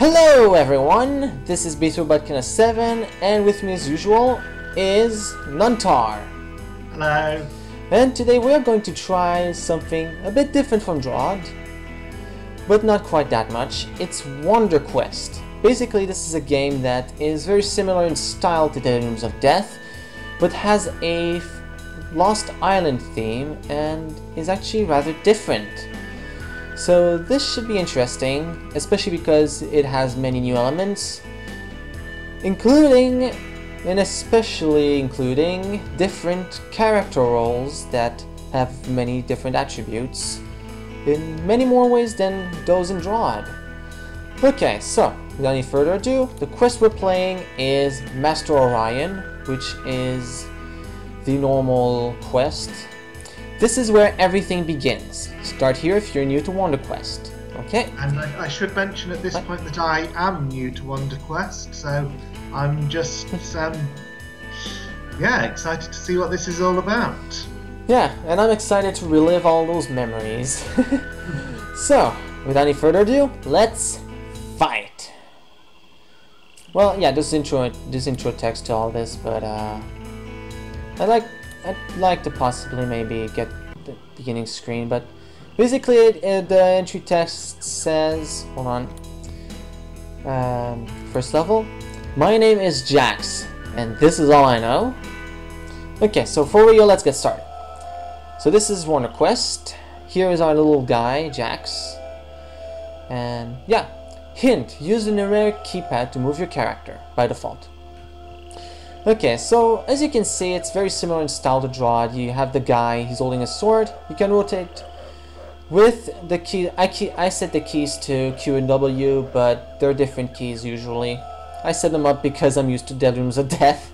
Hello everyone, this is B2Butkina7 and with me as usual is Nuntar. Hello. And today we are going to try something a bit different from DROD, but not quite that much. It's Wonderquest. Basically this is a game that is very similar in style to Dead Rooms of Death, but has a Lost Island theme and is actually rather different. So this should be interesting, especially because it has many new elements, including different character roles that have many different attributes in many more ways than those in DROD. Okay, so without any further ado, the quest we're playing is Master Orion, which is the normal quest. This is where everything begins. Start here if you're new to Wonderquest. Okay? And I should mention at this point that I am new to Wonderquest, so I'm just, excited to see what this is all about. Yeah, and I'm excited to relive all those memories. So, without any further ado, let's fight! Well, yeah, this intro text to all this, but I'd like to possibly maybe get the beginning screen, but basically the entry text says, hold on, first level, my name is Jax, and this is all I know. Okay, so for real, let's get started. So this is Wonderquest. Here is our little guy, Jax. And yeah, hint, use the numeric keypad to move your character by default. Okay, so as you can see, it's very similar in style to DROD. You have the guy, he's holding a sword. You can rotate with the key. I set the keys to Q and W, but they're different keys usually. I set them up because I'm used to Dead Rooms of Death.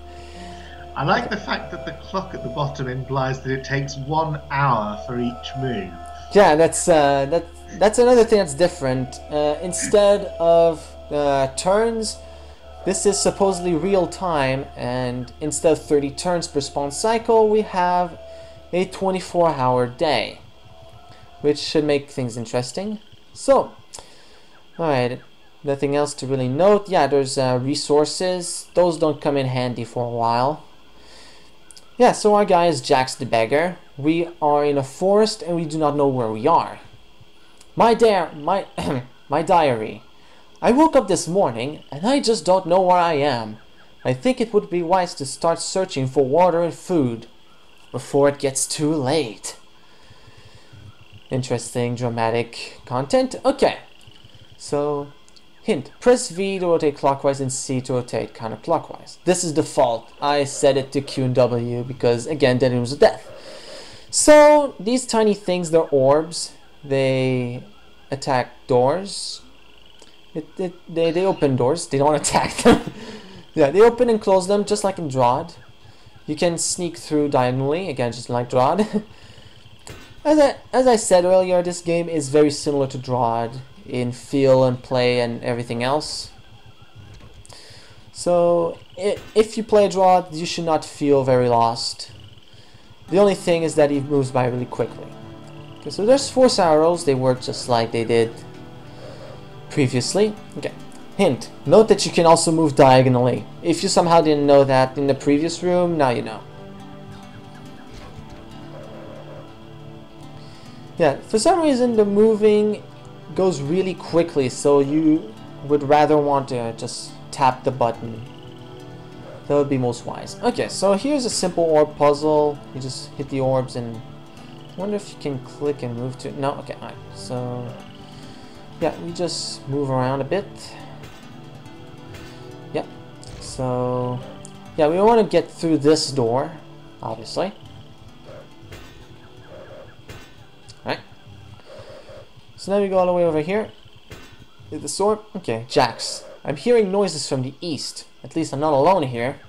I like the fact that the clock at the bottom implies that it takes 1 hour for each move. Yeah, that's another thing that's different. Instead of turns, this is supposedly real time, and instead of 30 turns per spawn cycle, we have a 24-hour day, which should make things interesting. So, alright, nothing else to really note. Yeah, there's resources. Those don't come in handy for a while. Yeah, so our guy is Jax the Beggar. We are in a forest and we do not know where we are. My diary. I woke up this morning and I just don't know where I am. I think it would be wise to start searching for water and food before it gets too late. Interesting, dramatic content. Okay, so hint, press V to rotate clockwise and C to rotate counterclockwise. This is default. I set it to Q and W because, again, Dead Rooms of Death. So these tiny things, they're orbs. They attack doors. They open doors. They don't attack them. Yeah, they open and close them just like in DROD. You can sneak through diagonally, again, just like DROD. As I said earlier, this game is very similar to DROD in feel and play and everything else. So if you play DROD, you should not feel very lost. The only thing is that he moves by really quickly. Okay, so there's force arrows. They work just like they did previously. Okay. Hint, note that you can also move diagonally. If you somehow didn't know that in the previous room, now you know. Yeah, for some reason the moving goes really quickly, so you would rather want to just tap the button. That would be most wise. Okay, so here's a simple orb puzzle. You just hit the orbs and I wonder if you can click and move to... No? Okay, alright. So yeah, we just move around a bit. Yep. So yeah, we want to get through this door, obviously. Alright. So now we go all the way over here. Hit the sword. Okay, Jax. I'm hearing noises from the east. At least I'm not alone here.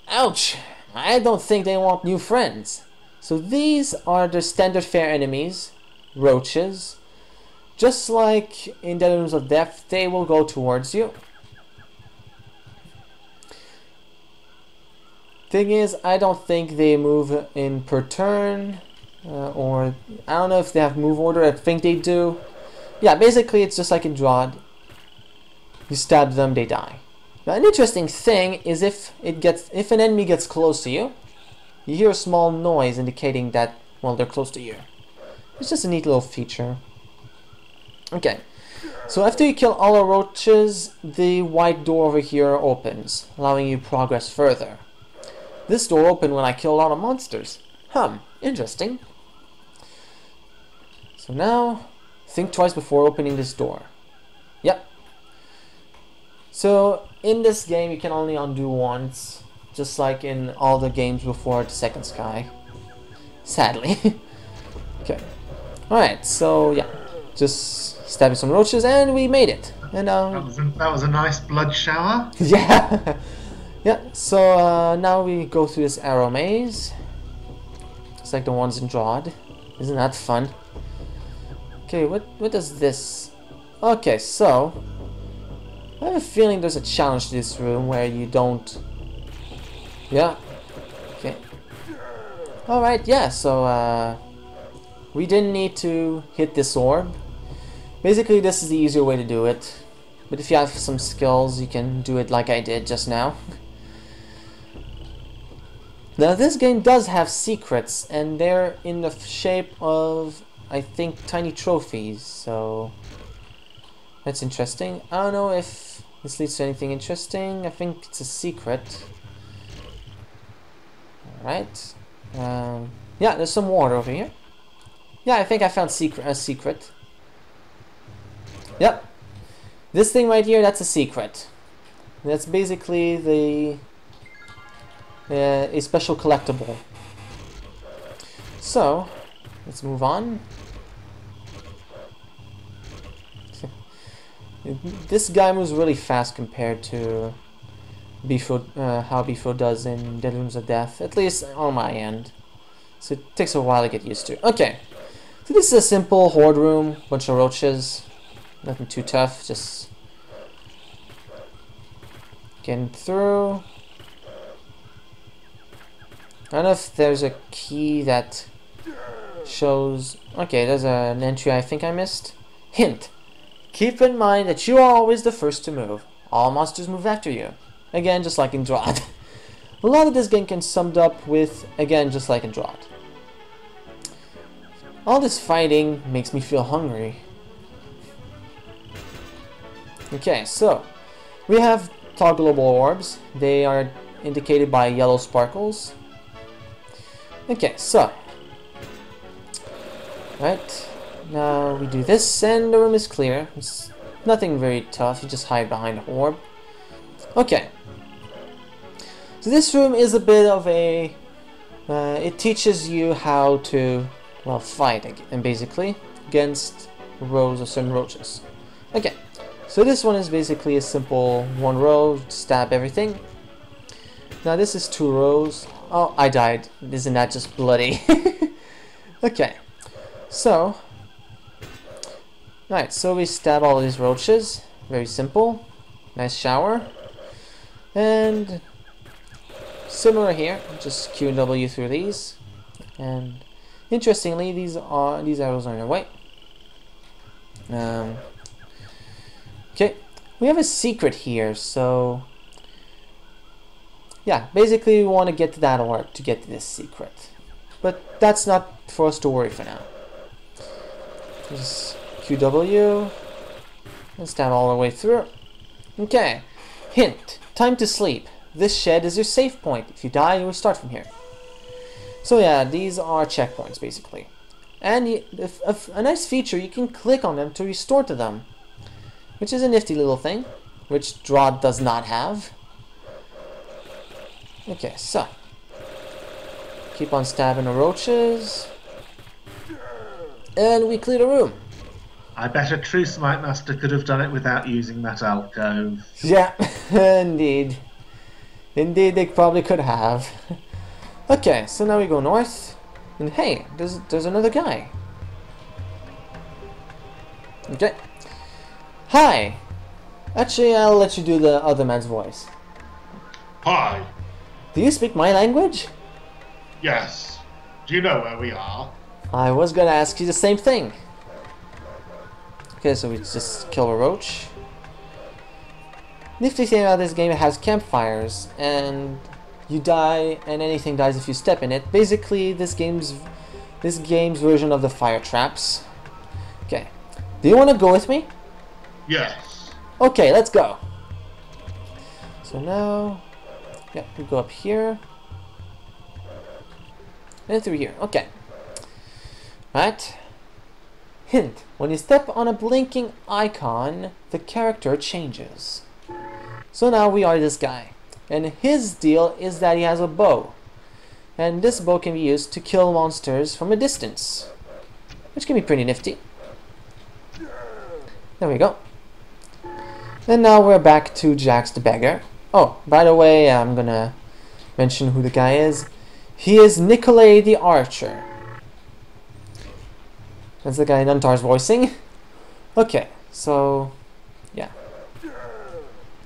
Ouch! I don't think they want new friends. So these are the standard fare enemies. Roaches. Just like in Dead Rooms of Death, they will go towards you. Thing is, I don't think they move in per turn. Or I don't know if they have move order. I think they do. yeah, basically it's just like in DROD. You stab them, they die. Now, an interesting thing is if an enemy gets close to you, you hear a small noise indicating that, well, they're close to you. It's just a neat little feature. Okay, so after you kill all the roaches, the white door over here opens, allowing you progress further. This door opened when I killed all the monsters. Interesting. So now, think twice before opening this door. Yep. So, in this game you can only undo once, just like in all the games before the second sky. Sadly. Okay. Alright, so yeah. Just stabbing some roaches and we made it. And that was a nice blood shower. Yeah. Yeah, so now we go through this arrow maze. It's like the ones in DROD. Isn't that fun? Okay, what does this... Okay, so... I have a feeling there's a challenge to this room where you don't... Yeah. Okay. Alright, yeah, so we didn't need to hit this orb. Basically, this is the easier way to do it. But if you have some skills, you can do it like I did just now. Now, this game does have secrets, and they're in the shape of, I think, tiny trophies, so... That's interesting. I don't know if this leads to anything interesting. I think it's a secret. Alright. Yeah, there's some water over here. Yeah, I think I found a secret. Yep. This thing right here, that's a secret. That's basically the... a special collectible. So, let's move on. This guy moves really fast compared to how Bifo does in Dead Rooms of Death, at least on my end. So it takes a while to get used to. Okay, so this is a simple horde room, bunch of roaches, nothing too tough, just getting through. I don't know if there's a key that shows... Okay, there's an entry I think I missed. Hint. Keep in mind that you are always the first to move. All monsters move after you. Again, just like in DROD. A lot of this game can be summed up with, again, just like in DROD. All this fighting makes me feel hungry. Okay, so we have toggleable orbs. They are indicated by yellow sparkles. Okay, so right now we do this and the room is clear. It's nothing very tough, you just hide behind the orb. Okay, so this room is a bit of a it teaches you how to, well, fight and basically against rows of certain roaches. Okay, so this one is basically a simple one row, stab everything. Now this is 2 rows. Oh, I died. Isn't that just bloody? Okay, so right, so we stab all these roaches. Very simple. Nice shower. And similar here, just Q and W through these. And interestingly, these arrows are in their way. Okay, we have a secret here, so yeah, basically we want to get to that orb to get to this secret. But that's not for us to worry for now. Just QW and stab all the way through. Okay, hint, time to sleep. This shed is your save point. If you die, you will start from here. So yeah, these are checkpoints basically. And a nice feature, you can click on them to restore to them, which is a nifty little thing, which DROD does not have. Okay, so keep on stabbing the roaches, and we clear the room. I bet a true Smite Master could have done it without using that alcove. Yeah, indeed. Indeed, they probably could have. Okay, so now we go north, and hey, there's another guy. Okay. Hi. Actually, I'll let you do the other man's voice. Hi. Do you speak my language? Yes. Do you know where we are? I was gonna ask you the same thing. Okay, so we just kill a roach. Nifty thing about this game, it has campfires, and you die, and anything dies if you step in it. Basically, this game's version of the fire traps. Okay, do you want to go with me? Yes. Okay, let's go. So now, yeah, we go up here and through here. Okay. Right. Hint: when you step on a blinking icon, the character changes. So now we are this guy, and his deal is that he has a bow, and this bow can be used to kill monsters from a distance, which can be pretty nifty. There we go. And now we're back to Jax the Beggar. Oh, by the way, I'm gonna mention who the guy is. He is Nikolai the Archer. That's the guy Nuntar's voicing. Okay, so yeah.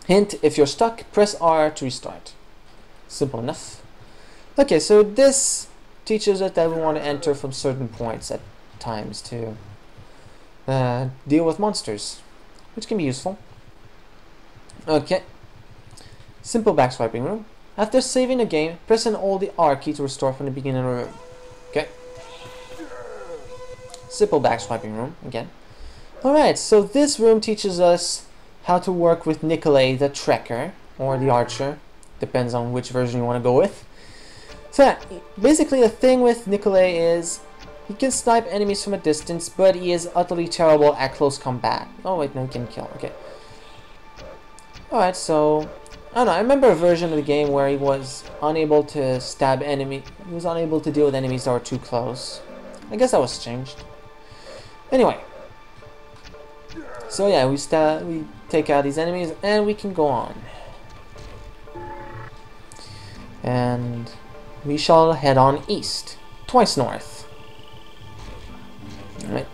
Hint: if you're stuck, press R to restart. Simple enough. Okay, so this teaches us that we want to enter from certain points at times to deal with monsters, which can be useful. Okay. Simple backswiping room. After saving a game, press and hold the R key to restore from the beginning of the room. Okay. Simple backswiping room again. Alright, so this room teaches us how to work with Nikolai the Trekker, or the Archer. Depends on which version you want to go with. So yeah, basically the thing with Nikolai is he can snipe enemies from a distance, but he is utterly terrible at close combat. Oh wait, no, he can kill. Okay. Alright, so I don't know, I remember a version of the game where he was unable to stab enemy. He was unable to deal with enemies that were too close. I guess that was changed. Anyway. So yeah, we take out these enemies and we can go on. And we shall head on east. Twice north. Alright.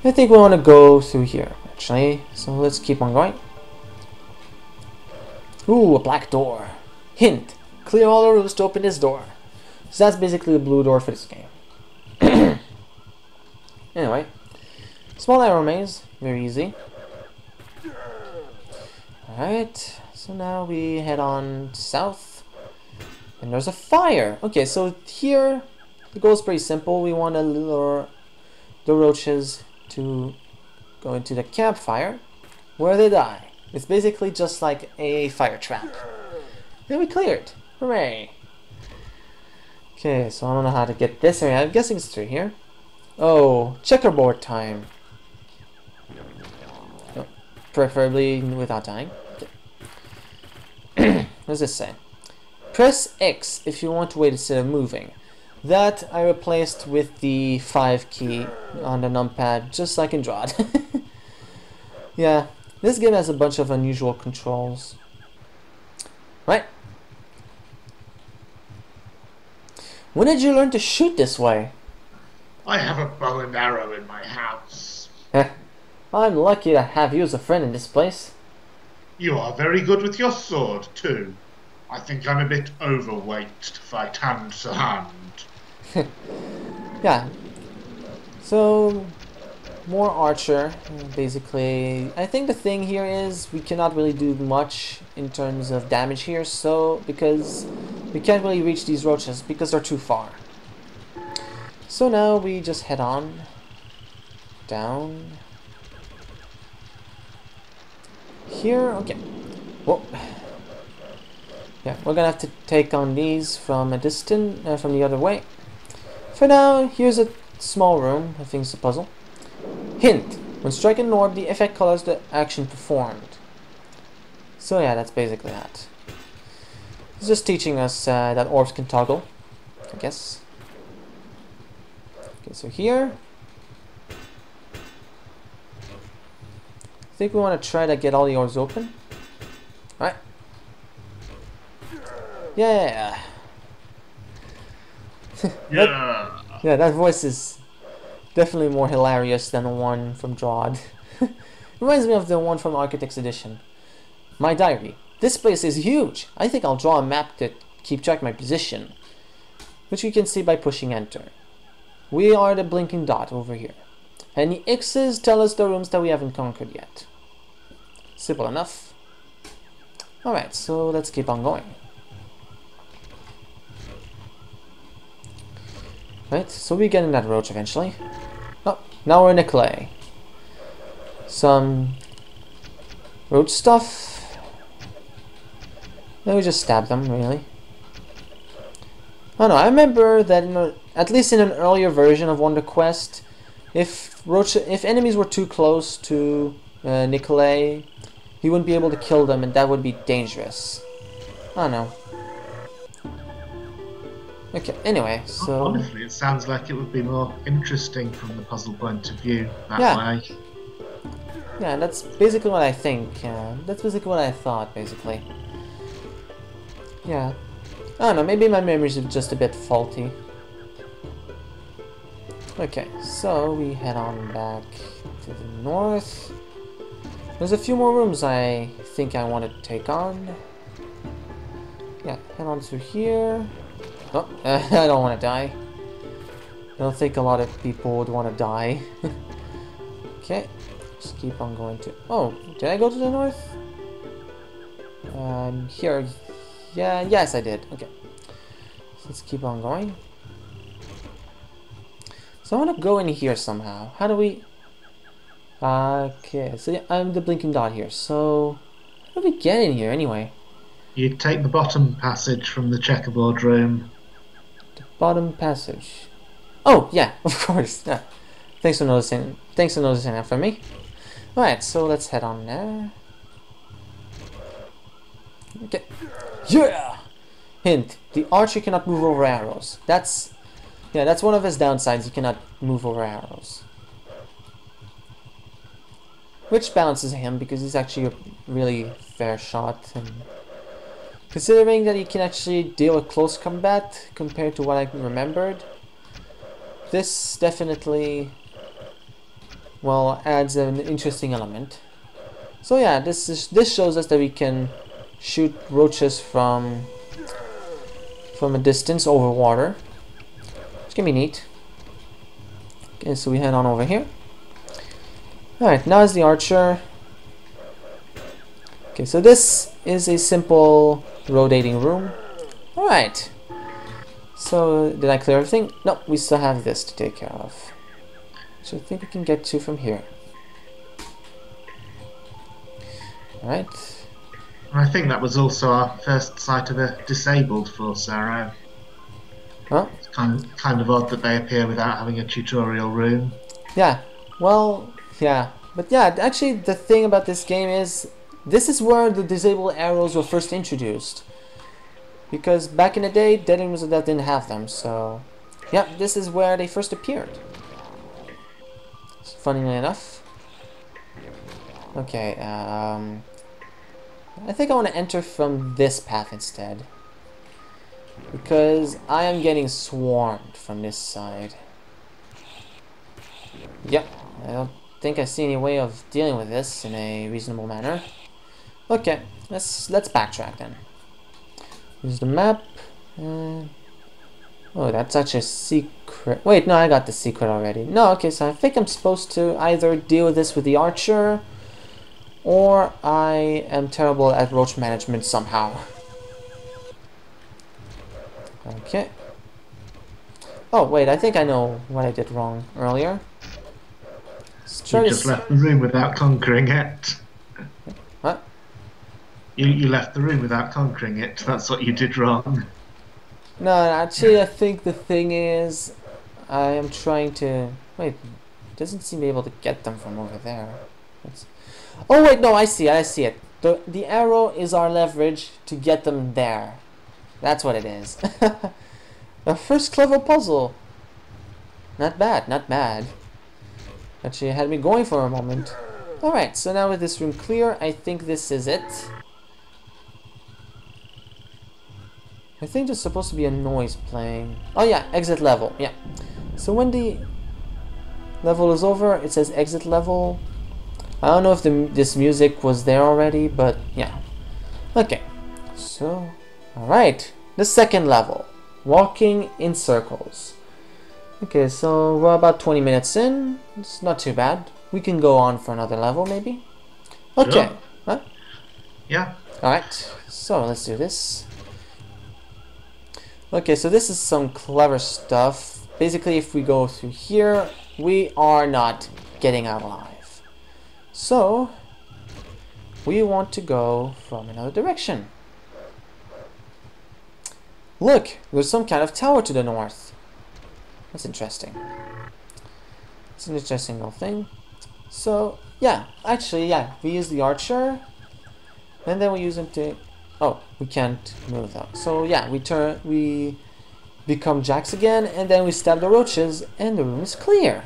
I think we want to go through here, actually. So let's keep on going. Ooh, a black door. Hint: clear all the rooms to open this door. So that's basically the blue door for this game. Anyway. Small arrow maze. Very easy. Alright. So now we head on south. And there's a fire. Okay, so here the goal is pretty simple. We want to lure the roaches to go into the campfire where they die. It's basically just like a fire trap. And we cleared. Hooray! Okay, so I don't know how to get this area. I'm guessing it's through here. Oh, checkerboard time. Oh, preferably without dying. Okay. What does this say? Press X if you want to wait instead of moving. That I replaced with the 5 key on the numpad, just like in DROD. Yeah, this game has a bunch of unusual controls. Right? When did you learn to shoot this way? I have a bow and arrow in my house. I'm lucky to have you as a friend in this place. You are very good with your sword, too. I think I'm a bit overweight to fight hand to hand. Yeah. So, more archer, basically. I think the thing here is we cannot really do much in terms of damage here, so because we can't really reach these roaches because they're too far. So now we just head on down here. Okay. Whoa. Yeah, we're gonna have to take on these from a distance, from the other way. For now, here's a small room. I think it's a puzzle. Hint: when striking an orb, the effect colors the action performed. So yeah, that's basically that. It's just teaching us that orbs can toggle, I guess. Okay, so here, I think we want to try to get all the orbs open. Alright. Yeah. Yeah. Yeah, that voice is definitely more hilarious than the one from DROD. Reminds me of the one from Architect's Edition. My diary. This place is huge. I think I'll draw a map to keep track of my position, which you can see by pushing enter. We are the blinking dot over here. And the X's tell us the rooms that we haven't conquered yet. Simple enough. Alright, so let's keep on going. Right, so we get in that roach eventually. Oh, now we're in the clay. Some roach stuff. Then we just stab them, really. Oh no, I remember that at least in an earlier version of Wonderquest, if enemies were too close to Nikolai, he wouldn't be able to kill them, and that would be dangerous. I don't know. Okay, anyway, so... Honestly, it sounds like it would be more interesting from the puzzle point of view that way. Yeah, that's basically what I think. That's basically what I thought, basically. Yeah. I don't know, maybe my memories are just a bit faulty. Okay, so we head on back to the north. There's a few more rooms I think I want to take on. Yeah, head on through here. Oh, I don't want to die. I don't think a lot of people would want to die. Okay, just keep on going to... Oh, did I go to the north? Here. Yeah, yes I did. Okay. So let's keep on going. So I want to go in here somehow. How do we... Okay, so yeah, I'm the blinking dot here. So, how do we get in here anyway? You take the bottom passage from the checkerboard room. The bottom passage. Oh, yeah, of course. Yeah. Thanks for noticing that for me. Alright, so let's head on there. Okay. Yeah! Hint, the archer cannot move over arrows. That's one of his downsides, he cannot move over arrows. Which balances him because he's actually a really fair shot, and considering that he can actually deal with close combat compared to what I remembered, this definitely, well, adds an interesting element. So yeah, this shows us that we can shoot roaches from a distance over water, which can be neat. Okay, so we head on over here. Alright, now is the archer. Okay, so this is a simple rotating room. Alright. So, did I clear everything? No, we still have this to take care of. So I think we can get to from here. Alright. I think that was also our first sight of a disabled force arrow. Huh? It's kind of odd that they appear without having a tutorial room. Yeah, well, yeah. But yeah, actually the thing about this game is, this is where the disabled arrows were first introduced. Because back in the day, Dead End Wizard didn't have them, so... yeah, this is where they first appeared. Funnily enough. Okay, I think I want to enter from this path instead. Because I am getting swarmed from this side. Yep, I don't think I see any way of dealing with this in a reasonable manner. Okay, let's backtrack then. Here's the map. Oh, that's actually a secret. Wait, no, I got the secret already. No, okay, so I think I'm supposed to either deal with this with the archer, or I am terrible at roach management somehow. Okay. Oh, wait, I think I know what I did wrong earlier. You just left the room without conquering it. What? You left the room without conquering it. That's what you did wrong. No, actually, I think the thing is, I am trying to... Wait, it doesn't seem to be able to get them from over there. Oh, wait, no, I see it. The arrow is our leverage to get them there. That's what it is. The first clever puzzle. Not bad, not bad. Actually, it had me going for a moment. Alright, so now with this room clear, I think this is it. I think there's supposed to be a noise playing. Oh yeah, exit level, yeah. So when the level is over, it says exit level. I don't know if this music was there already, but yeah. Okay, so, alright. The second level, walking in circles. Okay, so we're about 20 minutes in. It's not too bad. We can go on for another level, maybe. Okay. Sure. Huh? Yeah. Alright, so let's do this. Okay, so this is some clever stuff. Basically, if we go through here, we are not getting out alive. So, we want to go from another direction. Look, there's some kind of tower to the north. That's interesting. It's an interesting little thing. So, yeah, actually, yeah, we use the archer, and then we use him to... Oh, we can't move that. So, yeah, we become jacks again, and then we stab the roaches, and the room is clear.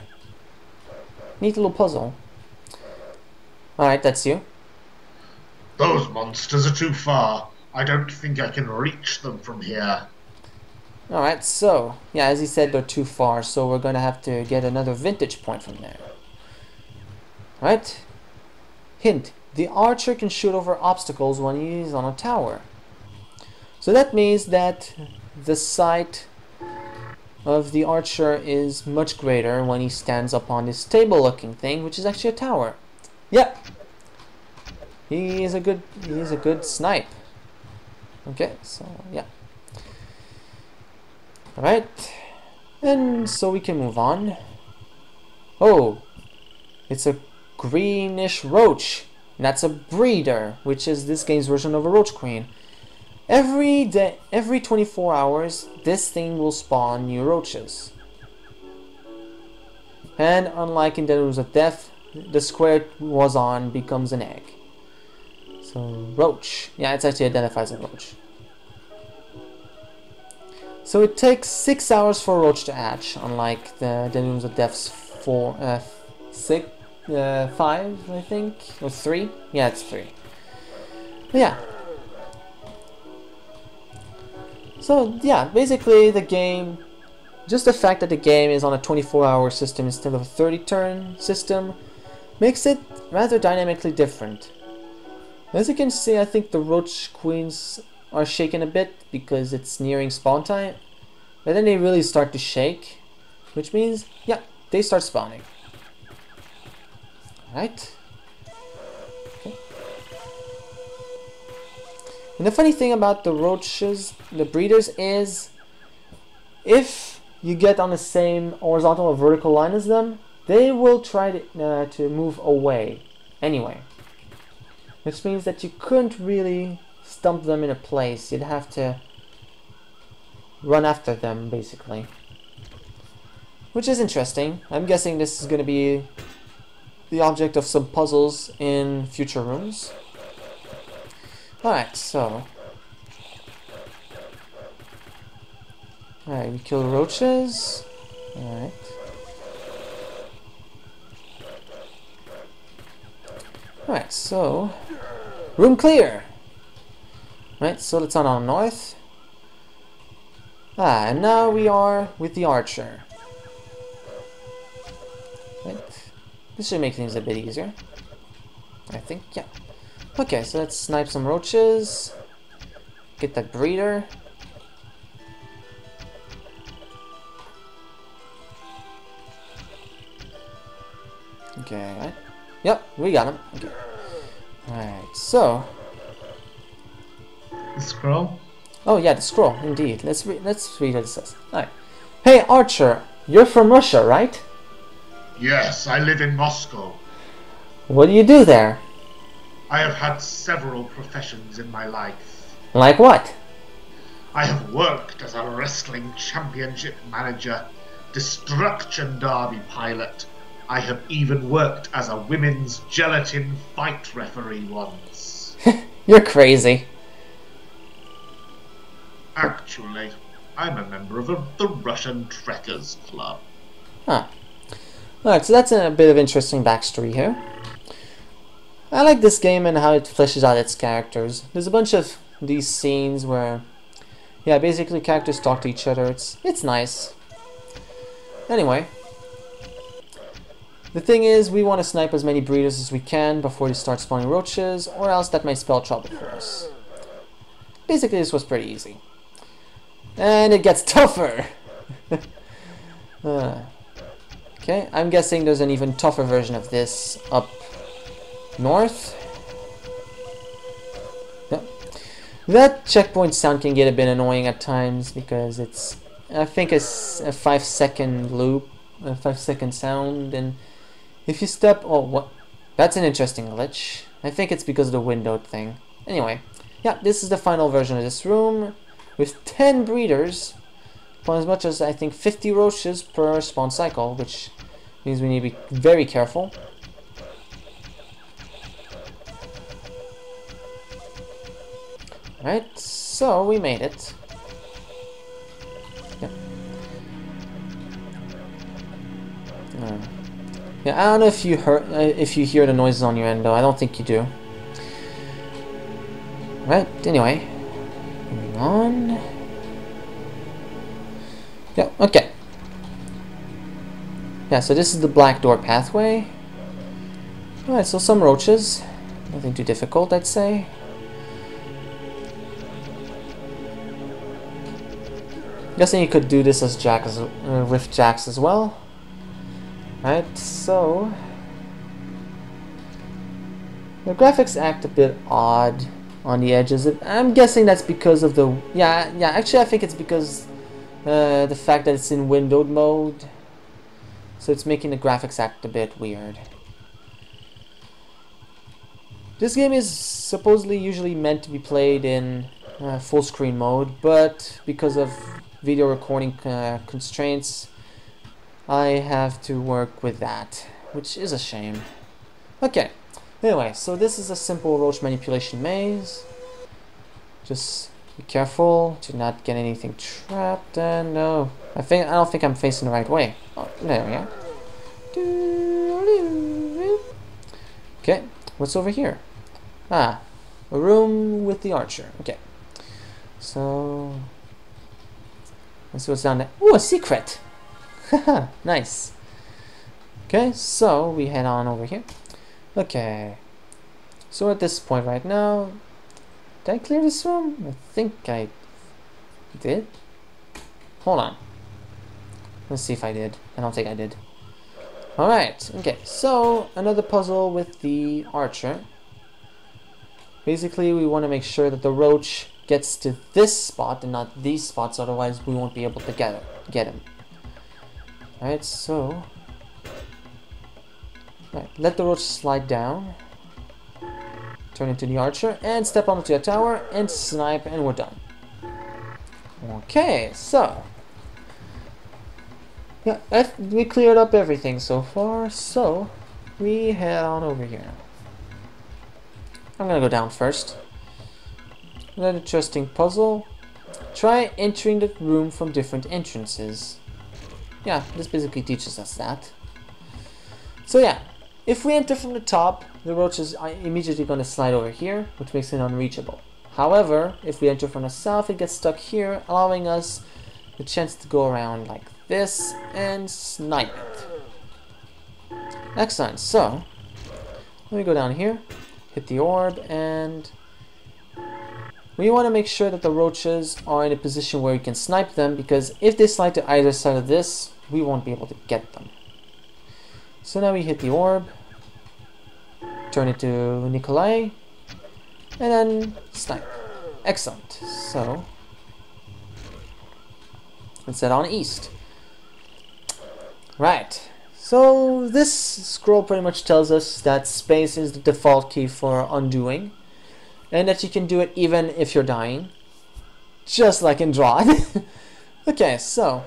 Neat little puzzle. Alright, that's you. Those monsters are too far. I don't think I can reach them from here. Alright, so, yeah, as he said, they're too far, so we're gonna have to get another vantage point from there. Alright? Hint, the archer can shoot over obstacles when he's on a tower. So that means that the sight of the archer is much greater when he stands up on this table-looking thing, which is actually a tower. Yep! He is a good snipe. Okay, so, yeah. Alright, and so we can move on. Oh, it's a greenish roach. And that's a breeder, which is this game's version of a roach queen. Every day, every 24 hours, this thing will spawn new roaches. And unlike in the Rooms of Death, the square it was on becomes an egg. So, roach. Yeah, it's actually identified as a roach. So it takes 6 hours for a roach to hatch, unlike the Rooms of Death's 5, I think, or 3. Yeah, it's 3. But yeah. So yeah, basically the game, just the fact that the game is on a 24-hour system instead of a 30-turn system, makes it rather dynamically different. As you can see, I think the roach queens are shaken a bit because it's nearing spawn time, but then they really start to shake, which means, yeah, they start spawning. Alright. Okay. And the funny thing about the roaches, the breeders, is if you get on the same horizontal or vertical line as them, they will try to move away anyway. Which means that you couldn't really stump them in a place. You'd have to run after them, basically. Which is interesting. I'm guessing this is going to be the object of some puzzles in future rooms. Alright, so... Alright, we kill the roaches. Alright. Alright, so... Room clear! Right, so let's on north. Ah, and now we are with the archer. Right. This should make things a bit easier. I think, yeah. Okay, so let's snipe some roaches. Get that breeder. Okay, right. Yep, we got him. Okay. Alright, so... The scroll? Oh yeah, the scroll, indeed. Let's read what it says. Alright. Hey Archer, you're from Russia, right? Yes, I live in Moscow. What do you do there? I have had several professions in my life. Like what? I have worked as a wrestling championship manager, destruction derby pilot. I have even worked as a women's gelatin fight referee once. You're crazy. Actually, I'm a member of the Russian Trekkers Club. Huh. Alright, so that's a bit of interesting backstory here. I like this game and how it fleshes out its characters. There's a bunch of these scenes where, yeah, basically characters talk to each other. It's nice. Anyway, the thing is, we want to snipe as many breeders as we can before they start spawning roaches, or else that might spell trouble for us. Basically, this was pretty easy. And it gets tougher! Okay, I'm guessing there's an even tougher version of this up north. Yep. That checkpoint sound can get a bit annoying at times because it's, I think it's a 5-second loop, a 5-second sound, and if you step, oh, what? That's an interesting glitch. I think it's because of the windowed thing. Anyway, yeah, this is the final version of this room with 10 breeders, as much as I think 50 roaches per spawn cycle, which means we need to be very careful. Alright, so we made it. Yeah. Yeah, I don't know if you hear the noises on your end though. I don't think you do. Right, anyway. Moving on. Yeah, okay. Yeah, so this is the black door pathway. Alright, so some roaches. Nothing too difficult, I'd say. Guessing you could do this as with jacks as well. Right, so the graphics act a bit odd on the edges. I'm guessing that's because of the actually I think it's because the fact that it's in windowed mode, so it's making the graphics act a bit weird. This game is supposedly usually meant to be played in full screen mode, but because of video recording constraints, I have to work with that, which is a shame. Okay, anyway, so this is a simple roach manipulation maze. Just be careful to not get anything trapped, and no, I don't think I'm facing the right way. Oh, there we go. Okay, what's over here? Ah, a room with the archer. Okay, so let's see what's down there. Ooh, a secret! Haha, nice. Okay, so we head on over here. Okay, so at this point right now, did I clear this room? I think I did. Hold on. Let's see if I did. I don't think I did. Alright, okay, so another puzzle with the archer. Basically, we want to make sure that the roach gets to this spot and not these spots, otherwise we won't be able to get him. Alright, so let the roach slide down, turn into the archer, and step onto the tower and snipe, and we're done. Okay, so yeah, we cleared up everything so far, so we head on over here now. I'm gonna go down first. Another interesting puzzle. Try entering the room from different entrances. Yeah, this basically teaches us that. So yeah, if we enter from the top, the roach is immediately going to slide over here, which makes it unreachable. However, if we enter from the south, it gets stuck here, allowing us the chance to go around like this and snipe it. Excellent, so let me go down here, hit the orb, and we want to make sure that the roaches are in a position where we can snipe them, because if they slide to either side of this, we won't be able to get them. So now we hit the orb, turn it to Nikolai, and then snipe. Excellent. So let's head on east. Right. So this scroll pretty much tells us that space is the default key for undoing, and that you can do it even if you're dying, just like in DROD. Okay, so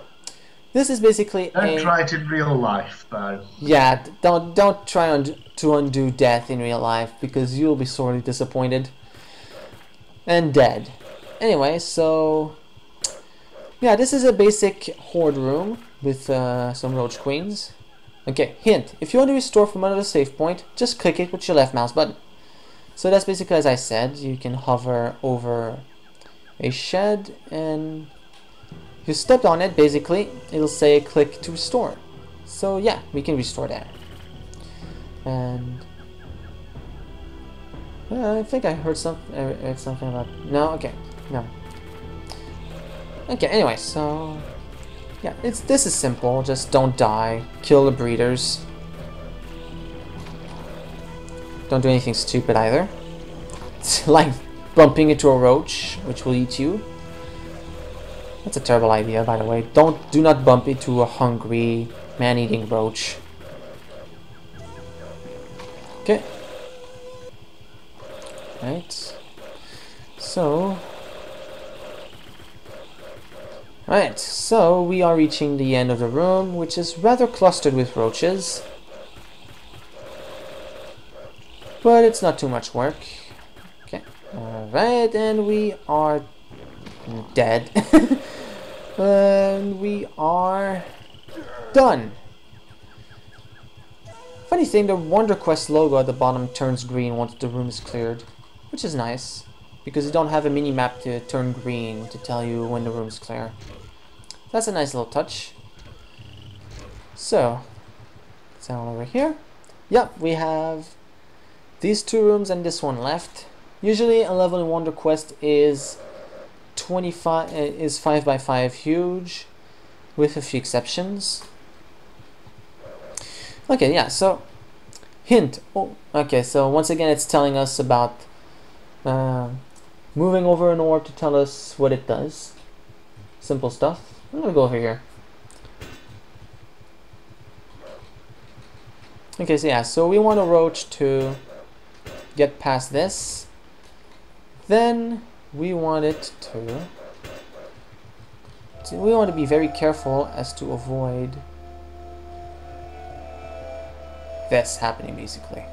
this is basically Don't try it in real life, though. Yeah, don't try to undo death in real life, because you'll be sorely disappointed and dead. Anyway, so yeah, this is a basic horde room with some roach queens. Okay, hint: if you want to restore from another save point, just click it with your left mouse button. So that's basically, as I said, you can hover over a shed, and if you stepped on it, basically, it'll say click to restore. So yeah, we can restore that. And I think I heard something about... No, okay, no. Okay, anyway, so Yeah, this is simple. Just don't die. Kill the breeders. Don't do anything stupid either. It's like bumping into a roach, which will eat you. That's a terrible idea, by the way. Do not bump into a hungry, man-eating roach. Okay. Right. So... Right, so we are reaching the end of the room, which is rather clustered with roaches. But it's not too much work. Okay, alright, and we are dead. And we are done. Funny thing, the Wonderquest logo at the bottom turns green once the room is cleared, which is nice, because you don't have a mini-map to turn green to tell you when the room is clear. That's a nice little touch. So, it's down over here. Yep, we have these two rooms and this one left. Usually a level in Wonderquest is 5 by 5 huge, with a few exceptions. Okay, yeah, so hint. Oh, okay, so once again it's telling us about moving over an orb to tell us what it does. Simple stuff. I'm gonna go over here. Okay, so yeah, so we want a roach to get past this. Then we want it to... we want to be very careful as to avoid this happening, basically.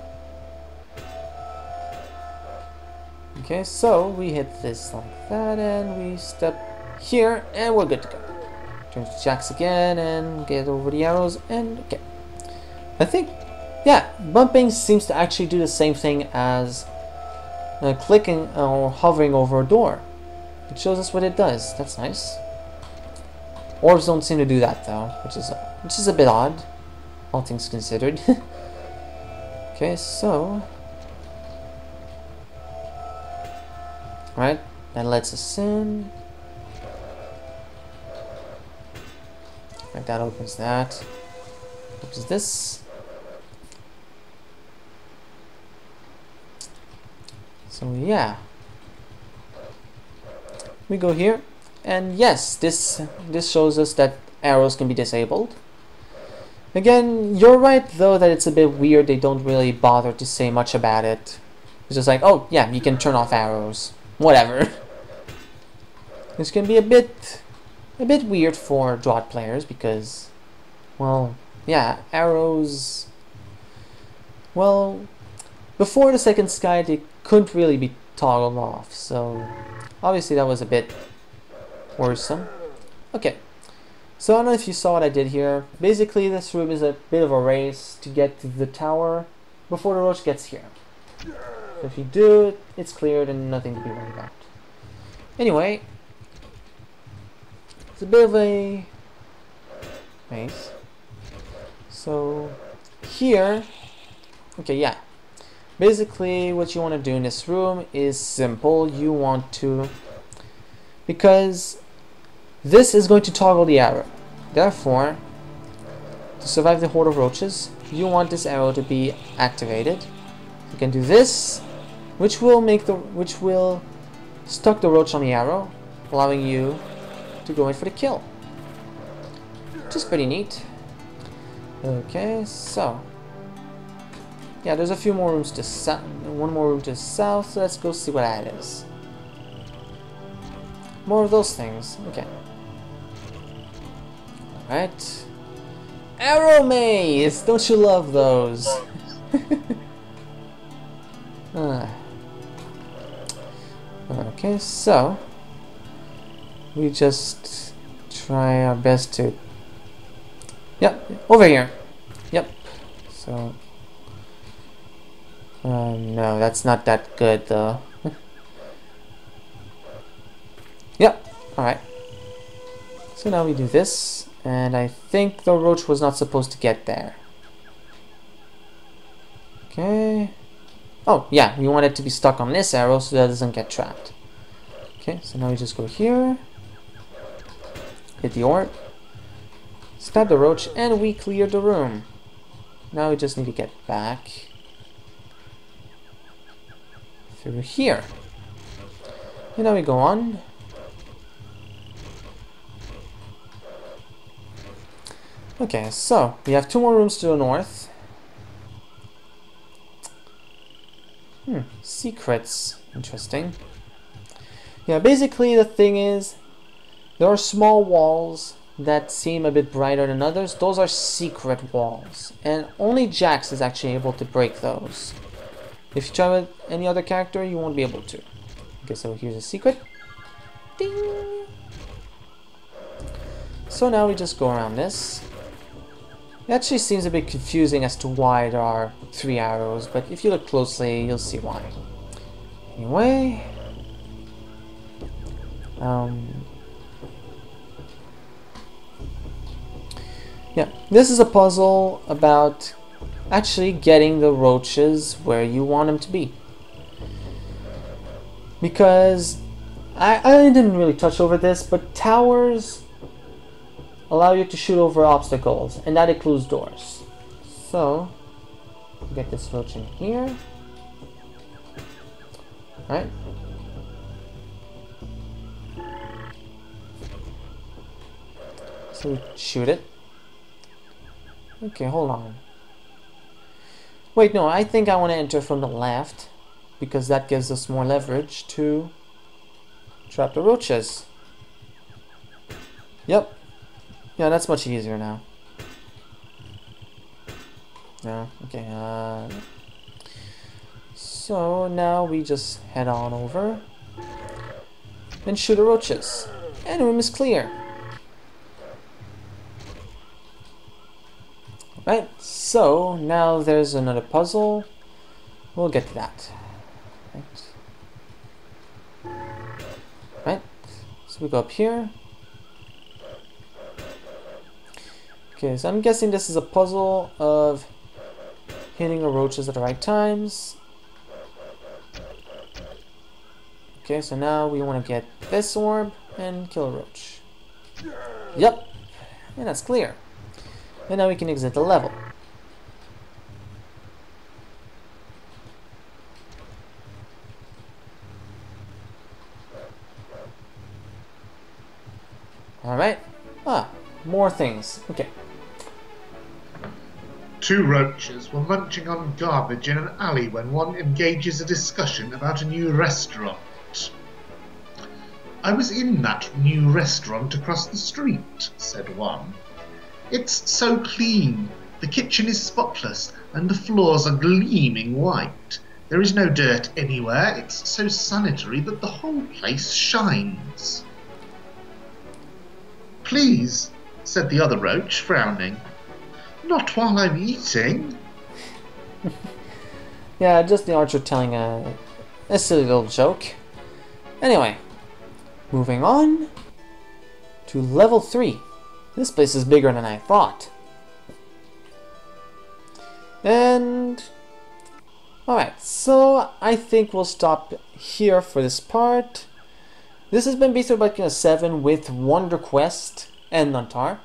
Okay, so we hit this like that, and we step here, and we're good to go. Turn to jacks again, and get over the arrows, and okay. I think, yeah, bumping seems to actually do the same thing as clicking or hovering over a door. It shows us what it does. That's nice. Orbs don't seem to do that though, which is a bit odd, all things considered. Okay, so right, that lets us in. Right, that opens that. Opens this. So yeah, we go here, and yes, this shows us that arrows can be disabled. Again, you're right though that it's a bit weird. They don't really bother to say much about it. It's just like, oh yeah, you can turn off arrows, whatever. This can be a bit weird for DROD players because, well, yeah, arrows. Well, before the second sky, they couldn't really be toggled off, so obviously that was a bit worrisome. Okay, so I don't know if you saw what I did here. Basically, this room is a bit of a race to get to the tower before the roach gets here. So if you do it, it's cleared and nothing to be worried about. Anyway, it's a bit of a race. So here, okay, yeah. Basically, what you want to do in this room is simple. You want to, because this is going to toggle the arrow. Therefore, to survive the horde of roaches, you want this arrow to be activated. You can do this, which will stuck the roach on the arrow, allowing you to go in for the kill. Which is pretty neat. Okay, so yeah, there's a few more rooms to one more room to the south, so let's go see what that is. More of those things. Okay. Alright. Arrow maze! Don't you love those? Okay, so we just try our best to... Yep, over here. Yep. So... no, that's not that good though. Yep, alright. So now we do this, and I think the roach was not supposed to get there. Okay. Oh, yeah, we want it to be stuck on this arrow so that it doesn't get trapped. Okay, so now we just go here. Hit the orb. Stab the roach, and we cleared the room. Now we just need to get back through here. And now we go on. Okay, so we have 2 more rooms to the north. Secrets. Interesting. Yeah, basically the thing is, there are small walls that seem a bit brighter than others. Those are secret walls, and only Jax is actually able to break those. If you try with any other character, you won't be able to. Okay, so here's a secret. Ding! So now we just go around this. It actually seems a bit confusing as to why there are 3 arrows, but if you look closely, you'll see why. Anyway, yeah, this is a puzzle about actually getting the roaches where you want them to be. Because I didn't really touch over this, but towers allow you to shoot over obstacles, and that includes doors. So, get this roach in here. Right? So we shoot it. Okay, hold on. Wait, no, I think I want to enter from the left, because that gives us more leverage to trap the roaches. Yep. Yeah, that's much easier now. Yeah, okay. So now we just head on over and shoot the roaches. And the room is clear. Right, so now there's another puzzle. We'll get to that. Right, so we go up here. Okay, so I'm guessing this is a puzzle of hitting the roaches at the right times. Okay, so now we want to get this orb and kill a roach. Yep, and that's clear. And now we can exit the level. Alright. More things. Okay. 2 roaches were munching on garbage in an alley when one engages a discussion about a new restaurant. "I was in that new restaurant across the street," said one. "It's so clean. The kitchen is spotless and the floors are gleaming white. There is no dirt anywhere. It's so sanitary that the whole place shines." "Please," said the other roach, frowning. "Not while I'm eating." Yeah, just the archer telling a silly little joke. Anyway, moving on to level 3. This place is bigger than I thought. And alright, so I think we'll stop here for this part. This has been Beast of Bucking 7 with Wonderquest and Nuntar.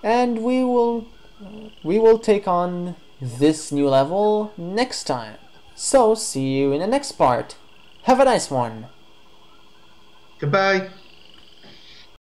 And we will take on this new level next time. So see you in the next part. Have a nice one. Goodbye.